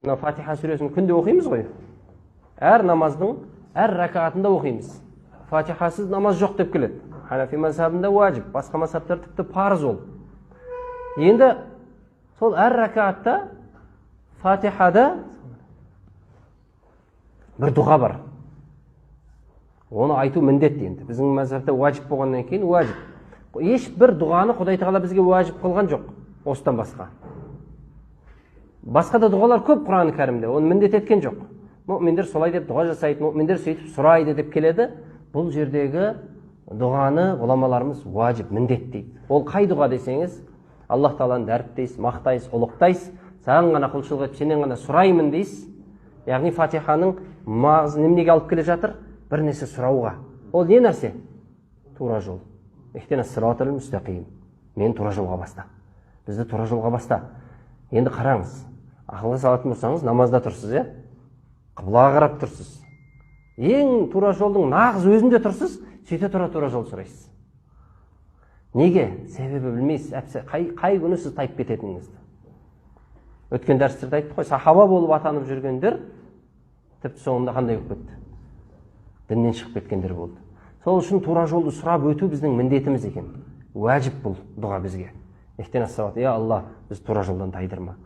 Мына Фатиха сүресін күнде оқимыз ғой. Әр намаздың әр ракатында оқимыз. Фатихасыз намаз жоқ деп келеді. Ханафи мазхабында уажib, басқа мазхабтар тіпті парыз ол. Енді сол әр ракатта Фатихада бір дұға бар. Оны айту міндет енді. Біздің мазхабта уажib болғаннан кейін уажib. Ешбір дұғаны Құдай Тағала бізге уажib қылған жоқ, осыдан басқа. Басқа да дұғалар көп Құран кәрімде, оны міндет еткен жоқ. Мұъминдер солай деп дұға жасайды, мұъминдер сөйтіп сұрайды деп келеді. Бұл жердегі дұғаны ғұламаларымыз уажib, міндет дейді. Ол қай дұға десеңіз, Аллах Тағаланы дәріптейсіз, мақтайсыз, ұлықтайсыз, саған ғана құлшылық етіп, сенен ғана сұраймын дейсіз. Яғни Фатиханың мағынасы неменеге алып келе жатыр? Бір нәрсе сұрауға. Ол не нәрсе? Тура жол. Ихтина сиротал мустақим. Мен тура жолға баста. Бізді тура жолға баста. Енді қараңыз. Ақылға салатын болсаңыз, намазда тұрсыз, е? Қыблаға қарап тұрсыз. Ең тура жолдың нағыз өзінде тұрсыз, сөйте тура жол сұрайсыз. Неге? Себебі білмейсіз. Қай күні сіз тайып кететініңізді. Өткен дәрістерде айттық қой, сахаба болып атанып жүргендер тіпті соңында қандай болып кетті? Діннен шығып кеткендер болды. Сол үшін тура жолды сұрап өту біздің міндетіміз екен. Уәжіп бұл дұға бізге. Ихтина сауат, я Алла, біз тура жолдан тайдырма.